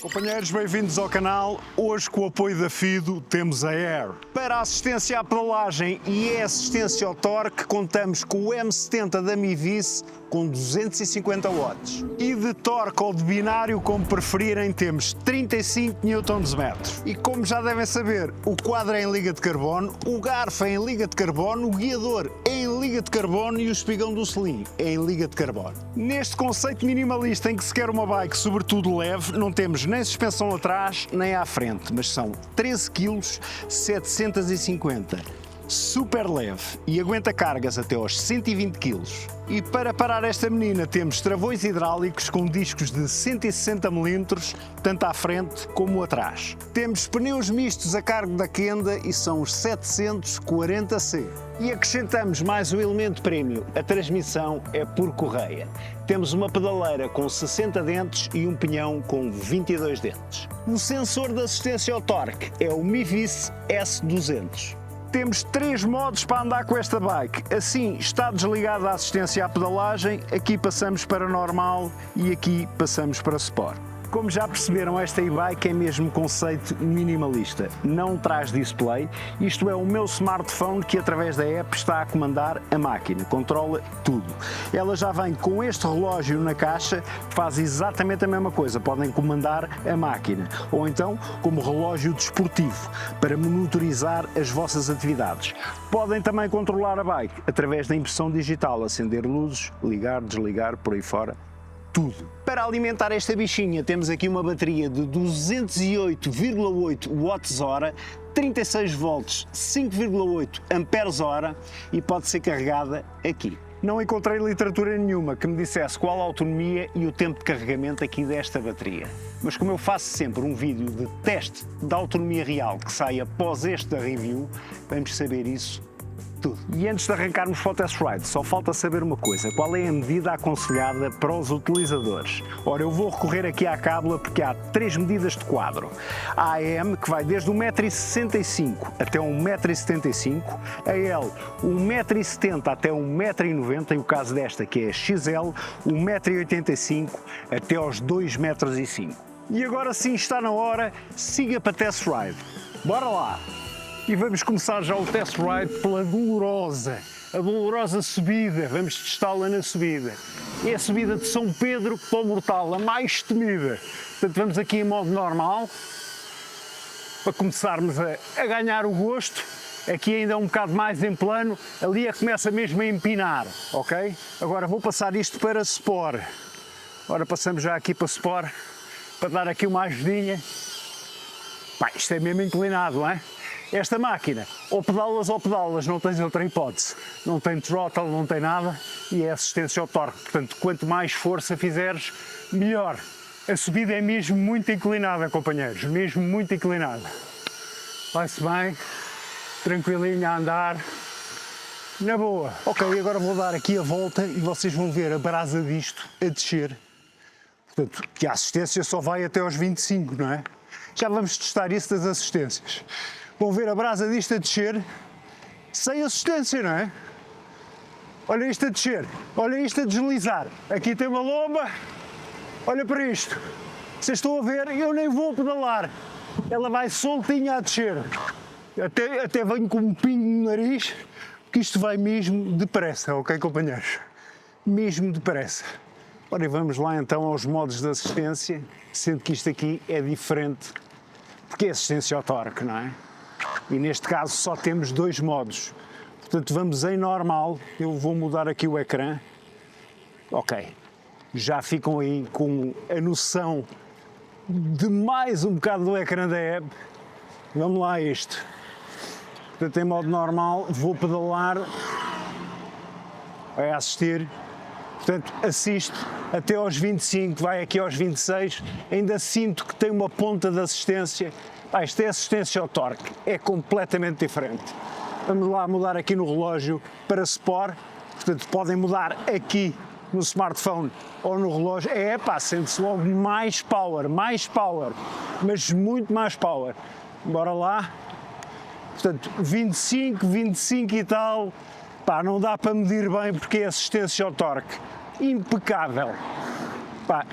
Companheiros, bem-vindos ao canal. Hoje, com o apoio da Fido, temos a Air. Para a assistência à pedalagem e a assistência ao torque, contamos com o M70 da Mivice com 250 watts. E de torque ou de binário, como preferirem, temos 35 Nm. E como já devem saber, o quadro é em liga de carbono, o garfo é em liga de carbono, o guiador é em liga de carbono e o espigão do selim é em liga de carbono. Neste conceito minimalista em que se quer uma bike sobretudo leve, não temos nem suspensão atrás nem à frente, mas são 13 kg 750. Super leve e aguenta cargas até aos 120 kg. E para parar esta menina temos travões hidráulicos com discos de 160 mm, tanto à frente como atrás. Temos pneus mistos a cargo da Kenda e são os 740C. E acrescentamos mais um elemento premium, a transmissão é por correia. Temos uma pedaleira com 60 dentes e um pinhão com 22 dentes. O sensor de assistência ao torque é o Mivice S200. Temos 3 modos para andar com esta bike. Assim está desligada a assistência à pedalagem, aqui passamos para normal e aqui passamos para Sport. Como já perceberam, esta e-bike é mesmo conceito minimalista. Não traz display, isto é o meu smartphone que através da app está a comandar a máquina, controla tudo. Ela já vem com este relógio na caixa, que faz exatamente a mesma coisa, podem comandar a máquina. Ou então como relógio desportivo, para monitorizar as vossas atividades. Podem também controlar a bike através da impressão digital, acender luzes, ligar, desligar, por aí fora. Tudo. Para alimentar esta bichinha temos aqui uma bateria de 208,8 watts-hora, 36 volts, 5,8 amperes-hora e pode ser carregada aqui. Não encontrei literatura nenhuma que me dissesse qual a autonomia e o tempo de carregamento aqui desta bateria. Mas como eu faço sempre um vídeo de teste da autonomia real que sai após esta review, vamos saber isso tudo. E antes de arrancarmos para o test ride, só falta saber uma coisa: qual é a medida aconselhada para os utilizadores? Ora, eu vou recorrer aqui à cábula porque há 3 medidas de quadro. A AM, que vai desde 1,65 m até 1,75 m, a L, 1,70 m até 1,90 m, e o caso desta, que é a XL, 1,85 m até aos 2,05 m. E agora sim está na hora, siga para test ride. Bora lá! E vamos começar já o test ride pela a dolorosa subida, vamos testá-la na subida. É a subida de São Pedro para o Mortal, a mais temida. Portanto, vamos aqui em modo normal, para começarmos a ganhar o gosto. Aqui ainda é um bocado mais em plano, ali é que começa mesmo a empinar, ok? Agora vou passar isto para Sport. Ora, passamos já aqui para Sport, para dar aqui uma ajudinha. Pá, isto é mesmo inclinado, não é? Esta máquina, ou pedalas, não tens outra hipótese. Não tem throttle, não tem nada e é assistência ao torque. Portanto, quanto mais força fizeres, melhor. A subida é mesmo muito inclinada, companheiros, mesmo muito inclinada. Vai-se bem, tranquilinho a andar, na boa. Ok, agora vou dar aqui a volta e vocês vão ver a brasa disto a descer. Portanto, que a assistência só vai até aos 25, não é? Já vamos testar isso das assistências. Vão ver a brasa disto a descer, sem assistência, não é? Olha isto a descer, olha isto a deslizar. Aqui tem uma lomba, olha para isto. Vocês estão a ver, eu nem vou pedalar. Ela vai soltinha a descer. Até venho com um pingo no nariz, porque isto vai mesmo depressa, ok, companheiros? Mesmo depressa. Ora, e vamos lá então aos modos de assistência, sendo que isto aqui é diferente, porque é assistência ao torque, não é? E neste caso só temos 2 modos. Portanto, vamos em normal, eu vou mudar aqui o ecrã Ok, já ficam aí com a noção de mais um bocado do ecrã da app. Vamos lá a isto. Portanto, em modo normal, vou pedalar, vai assistir, portanto, assiste até aos 25, vai aqui aos 26, ainda sinto que tem uma ponta de assistência. Isto é assistência ao torque, é completamente diferente. Vamos lá mudar aqui no relógio para Sport, portanto, podem mudar aqui no smartphone ou no relógio. Sente-se logo mais power, mas muito mais power. Bora lá. Portanto, 25 e tal, não dá para medir bem porque é assistência ao torque. Impecável.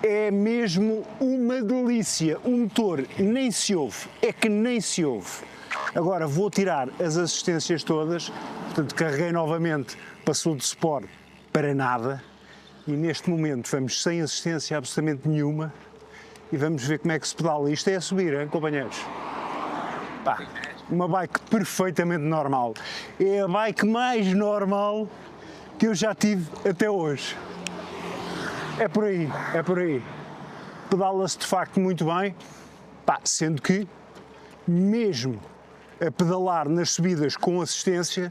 É mesmo uma delícia. O motor nem se ouve, é que nem se ouve. Agora vou tirar as assistências todas, portanto carreguei novamente, passou de Sport para nada e neste momento vamos sem assistência absolutamente nenhuma e vamos ver como é que se pedala. Isto é a subir, hein, companheiros? Uma bike perfeitamente normal. É a bike mais normal que eu já tive até hoje. É por aí. Pedala-se de facto muito bem, sendo que mesmo a pedalar nas subidas com assistência,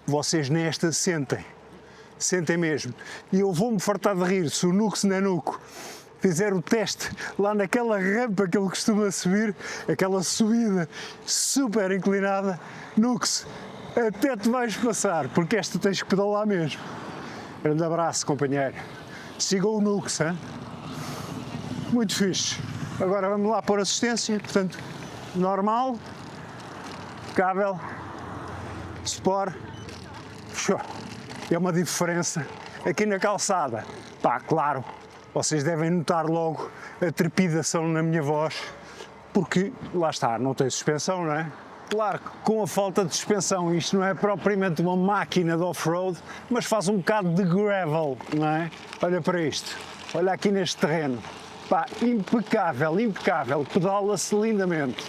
vocês nesta sentem mesmo. E eu vou-me fartar de rir se o Nux Nanuco fizer o teste lá naquela rampa que ele costuma subir, aquela subida super inclinada. Nux, até te vais passar, porque esta tens que pedalar mesmo. Grande abraço, companheiro. Sigam o Nux, hein? Muito fixe. Agora vamos lá pôr assistência, portanto, normal, impecável, Sport, é uma diferença. Aqui na calçada, claro, vocês devem notar logo a trepidação na minha voz, porque, lá está, não tem suspensão, não é? Claro que com a falta de suspensão isto não é propriamente uma máquina de off-road, mas faz um bocado de gravel, não é? Olha para isto, olha aqui neste terreno, impecável, pedala-se lindamente.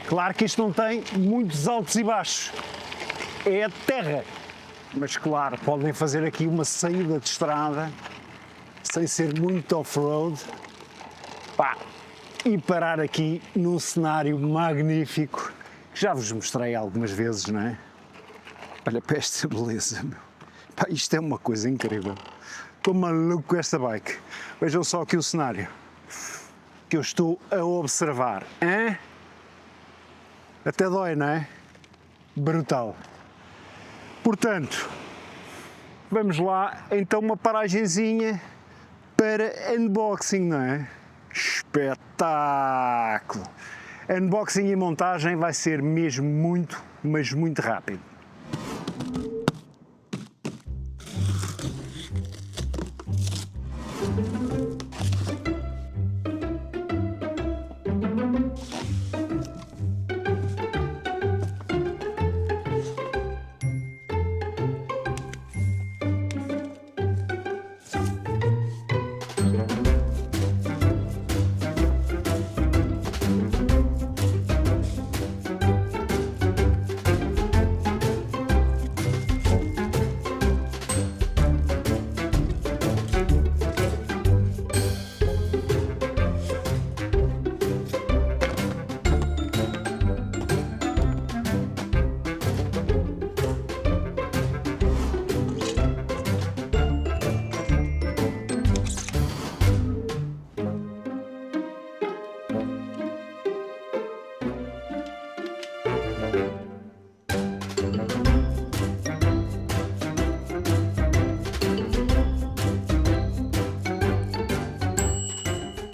Claro que isto não tem muitos altos e baixos, é a terra, mas claro, podem fazer aqui uma saída de estrada, sem ser muito off-road, e parar aqui num cenário magnífico, que já vos mostrei algumas vezes, não é? Olha para esta beleza, meu. Isto é uma coisa incrível. Estou maluco com esta bike. Vejam só aqui o cenário que eu estou a observar. Hein? Até dói, não é? Brutal. Portanto, vamos lá, então uma paragenzinha para unboxing, não é? Espetáculo! Unboxing e montagem vai ser mesmo muito, mas muito rápido.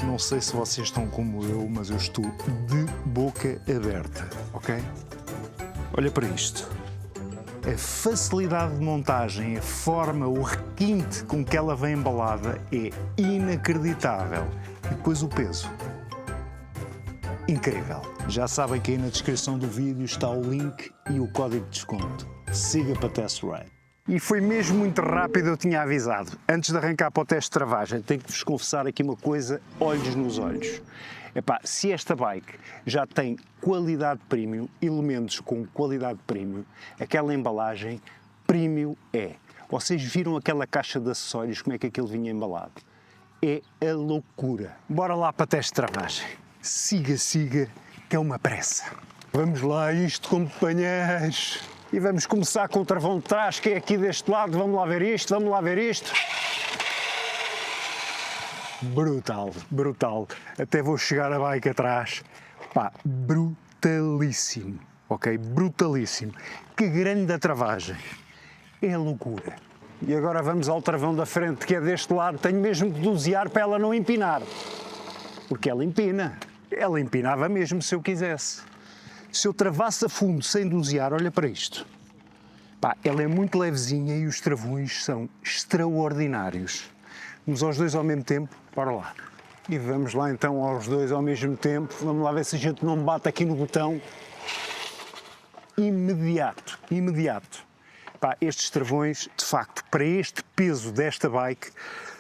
Não sei se vocês estão como eu, mas eu estou de boca aberta, ok? Olha para isto. A facilidade de montagem, a forma, o requinte com que ela vem embalada é inacreditável. E depois o peso. Incrível. Já sabem que aí na descrição do vídeo está o link e o código de desconto. Siga para Test Ride. E foi mesmo muito rápido, eu tinha avisado. Antes de arrancar para o teste de travagem, tenho que vos confessar aqui uma coisa, olhos nos olhos. Se esta bike já tem qualidade premium, elementos com qualidade premium, aquela embalagem premium é. Vocês viram aquela caixa de acessórios, como é que aquilo vinha embalado? É a loucura. Bora lá para teste de travagem. Siga, siga, que é uma pressa. Vamos lá, isto, companheiros. E vamos começar com o travão de trás, que é aqui deste lado. Vamos lá ver isto, vamos lá ver isto. Brutal, brutal. Até vou chegar a bike atrás. Pá, brutalíssimo. Ok? Brutalíssimo. Que grande a travagem. É loucura. E agora vamos ao travão da frente, que é deste lado. Tenho mesmo que dosear para ela não empinar. Porque ela empina. Ela empinava mesmo se eu quisesse. Se eu travasse a fundo sem dosear, olha para isto. Pá, ela é muito levezinha e os travões são extraordinários. Vamos aos dois ao mesmo tempo, bora lá. E vamos lá então aos dois ao mesmo tempo. Vamos lá ver se a gente não bate aqui no botão. Imediato, imediato. Pá, estes travões, de facto, para este peso desta bike,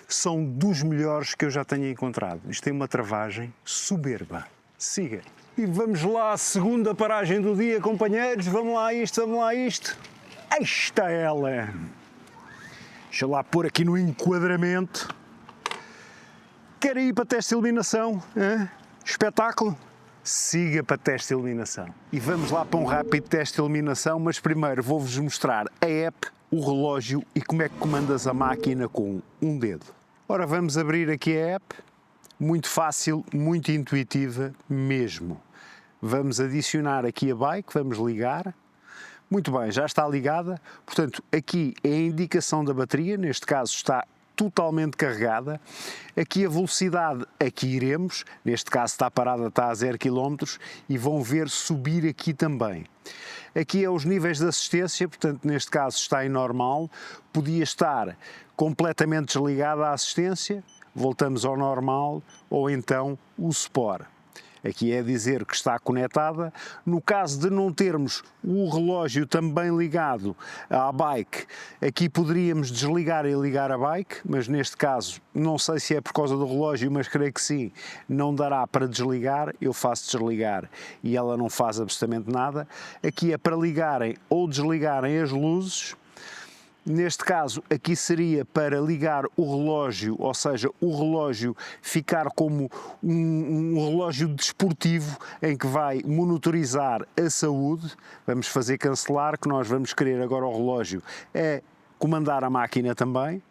são dos melhores que eu já tenho encontrado. Isto tem uma travagem soberba. Siga. E vamos lá, a segunda paragem do dia, companheiros. Vamos lá a isto, vamos lá a isto. Aí está ela. Deixa lá pôr aqui no enquadramento. Quer ir para teste de eliminação? Hein? Espetáculo? Siga para teste de eliminação. E vamos lá para um rápido teste de eliminação, mas primeiro vou-vos mostrar a app, o relógio e como é que comandas a máquina com um dedo. Ora, vamos abrir aqui a app. Muito fácil, muito intuitiva mesmo. Vamos adicionar aqui a bike, vamos ligar. Muito bem, já está ligada. Portanto, aqui é a indicação da bateria, neste caso está totalmente carregada. Aqui a velocidade, aqui iremos, neste caso está parada, está a 0 km e vão ver subir aqui também. Aqui é os níveis de assistência, portanto neste caso está em normal, podia estar completamente desligada a assistência, voltamos ao normal ou então o Sport. Aqui é dizer que está conectada. No caso de não termos o relógio também ligado à bike, aqui poderíamos desligar e ligar a bike, mas neste caso, não sei se é por causa do relógio, mas creio que sim, não dará para desligar, eu faço desligar e ela não faz absolutamente nada. Aqui é para ligarem ou desligarem as luzes. Neste caso, aqui seria para ligar o relógio, ou seja, o relógio ficar como um relógio desportivo em que vai monitorizar a saúde. Vamos fazer cancelar, que nós vamos querer agora o relógio é comandar a máquina também.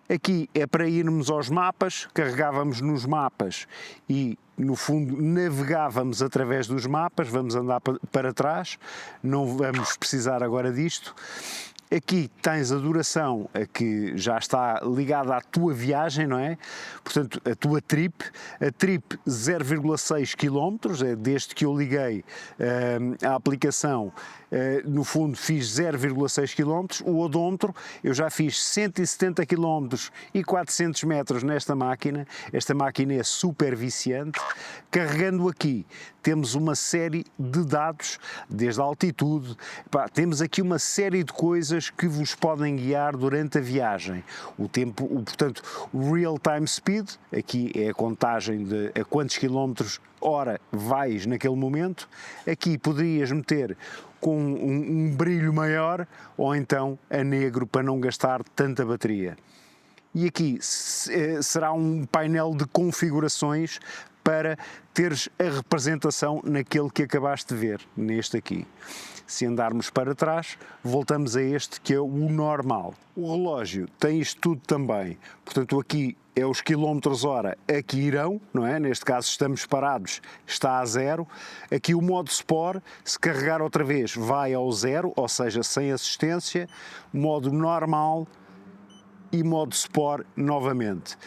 Aqui é para irmos aos mapas, carregávamos nos mapas e, no fundo, navegávamos através dos mapas, vamos andar para trás, não vamos precisar agora disto. Aqui tens a duração que já está ligada à tua viagem, não é? Portanto, a tua trip. A trip 0,6 km, é desde que eu liguei a aplicação, no fundo fiz 0,6 km. O odómetro, eu já fiz 170 km e 400 metros nesta máquina. Esta máquina é super viciante. Carregando aqui, temos uma série de dados, desde a altitude, pá, temos aqui uma série de coisas que vos podem guiar durante a viagem. O tempo, portanto, o real time speed, aqui é a contagem de a quantos quilómetros hora vais naquele momento. Aqui poderias meter com um brilho maior ou então a negro para não gastar tanta bateria. E aqui será um painel de configurações para teres a representação naquele que acabaste de ver, neste aqui. Se andarmos para trás, voltamos a este que é o normal. O relógio tem isto tudo também, portanto aqui é os quilómetros hora a que irão, não é? Neste caso estamos parados, está a 0. Aqui o modo Sport, se carregar outra vez vai ao 0, ou seja, sem assistência. Modo normal e modo Sport novamente.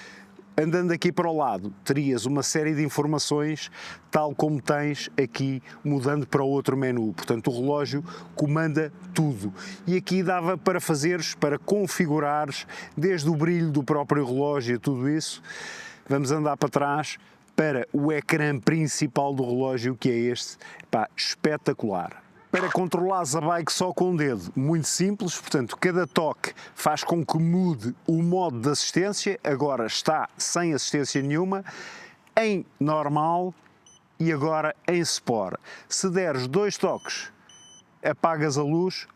Andando aqui para o lado, terias uma série de informações, tal como tens aqui, mudando para outro menu. Portanto, o relógio comanda tudo. E aqui dava para fazeres, para configurares, desde o brilho do próprio relógio, tudo isso. Vamos andar para trás para o ecrã principal do relógio, que é este. Pá, espetacular. Para controlares a bike só com o dedo, muito simples, portanto, cada toque faz com que mude o modo de assistência, agora está sem assistência nenhuma, em normal e agora em Sport. Se deres 2 toques, apagas a luz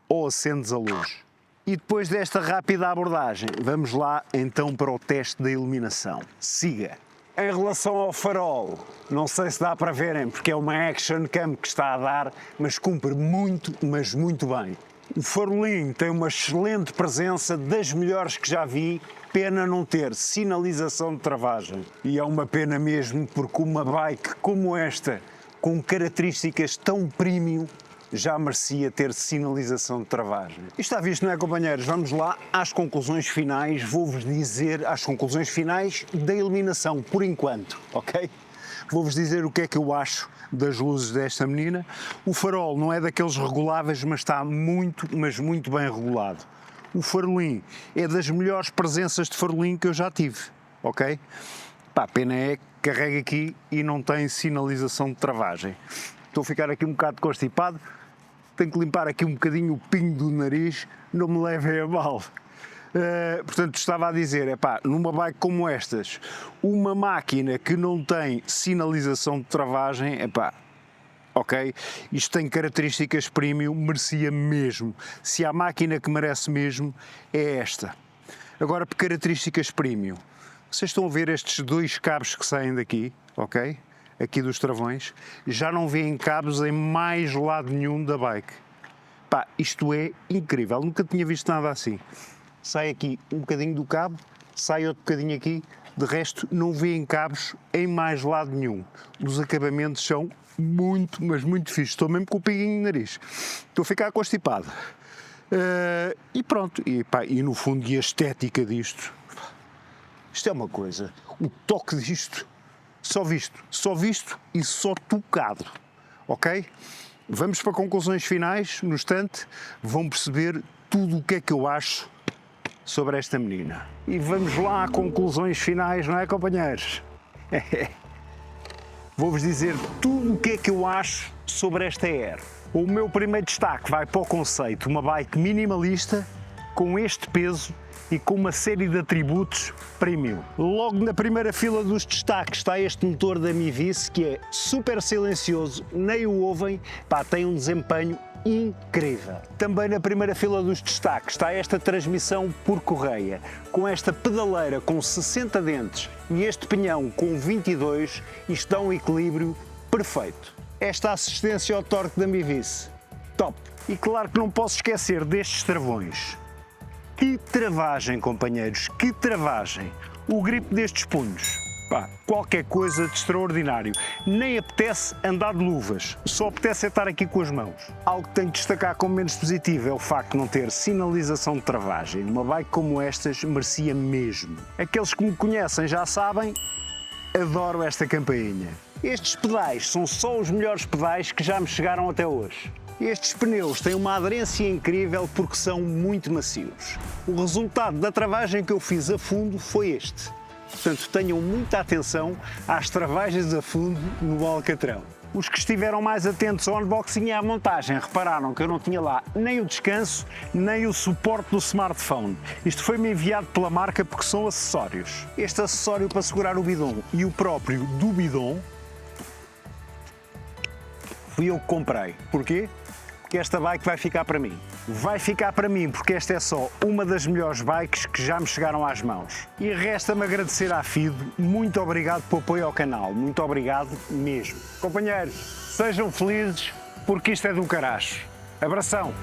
ou acendes a luz. E depois desta rápida abordagem, vamos lá então para o teste da iluminação. Siga! Em relação ao farol, não sei se dá para verem porque é uma action cam que está a dar, mas cumpre muito, mas muito bem. O farolinho tem uma excelente presença, das melhores que já vi, pena não ter sinalização de travagem. E é uma pena mesmo porque uma bike como esta, com características tão premium, já merecia ter sinalização de travagem. E está visto, não é, companheiros? Vamos lá às conclusões finais. Vou-vos dizer as conclusões finais da iluminação, por enquanto, ok? Vou-vos dizer o que é que eu acho das luzes desta menina. O farol não é daqueles reguláveis, mas está muito, mas muito bem regulado. O farolim é das melhores presenças de farolim que eu já tive, ok? Pá, a pena é que carrega aqui e não tem sinalização de travagem. Estou a ficar aqui um bocado constipado. Tenho que limpar aqui um bocadinho o pingo do nariz, não me levem a mal. Portanto, estava a dizer, numa bike como estas, uma máquina que não tem sinalização de travagem, ok, isto tem características premium, merecia mesmo. Se há máquina que merece mesmo, é esta. Agora, por características premium, vocês estão a ver estes dois cabos que saem daqui, ok? Aqui dos travões, já não vêem cabos em mais lado nenhum da bike. Isto é incrível, nunca tinha visto nada assim. Sai aqui um bocadinho do cabo, sai outro bocadinho aqui, de resto não vêem cabos em mais lado nenhum. Os acabamentos são muito, mas muito fixos. Estou mesmo com o pinguinho no nariz. Estou a ficar constipado. E pronto, e no fundo e a estética disto, isto é uma coisa, o toque disto, só visto e só tocado, ok? Vamos para conclusões finais, no instante, vão perceber tudo o que é que eu acho sobre esta menina. E vamos lá a conclusões finais, não é, companheiros? Vou-vos dizer tudo o que é que eu acho sobre esta Air. O meu primeiro destaque vai para o conceito, uma bike minimalista, com este peso e com uma série de atributos premium. Logo na primeira fila dos destaques está este motor da Mivice, que é super silencioso, nem o ouvem, tem um desempenho incrível. Também na primeira fila dos destaques está esta transmissão por correia, com esta pedaleira com 60 dentes e este pinhão com 22, isto dá um equilíbrio perfeito. Esta assistência ao torque da Mivice, top! E claro que não posso esquecer destes travões. Que travagem, companheiros, que travagem! O grip destes punhos, qualquer coisa de extraordinário. Nem apetece andar de luvas, só apetece estar aqui com as mãos. Algo que tenho de destacar como menos positivo é o facto de não ter sinalização de travagem. Uma bike como estas merecia mesmo. Aqueles que me conhecem já sabem, adoro esta campainha. Estes pedais são só os melhores pedais que já me chegaram até hoje. Estes pneus têm uma aderência incrível porque são muito macios. O resultado da travagem que eu fiz a fundo foi este. Portanto, tenham muita atenção às travagens a fundo no Alcatrão. Os que estiveram mais atentos ao unboxing e à montagem repararam que eu não tinha lá nem o descanso, nem o suporte do smartphone. Isto foi-me enviado pela marca porque são acessórios. Este acessório para segurar o bidon e o próprio do bidon fui eu que comprei. Porquê? Porque esta bike vai ficar para mim. Vai ficar para mim porque esta é só uma das melhores bikes que já me chegaram às mãos. E resta-me agradecer à FIDO, muito obrigado pelo apoio ao canal, muito obrigado mesmo. Companheiros, sejam felizes porque isto é do caraço. Abração!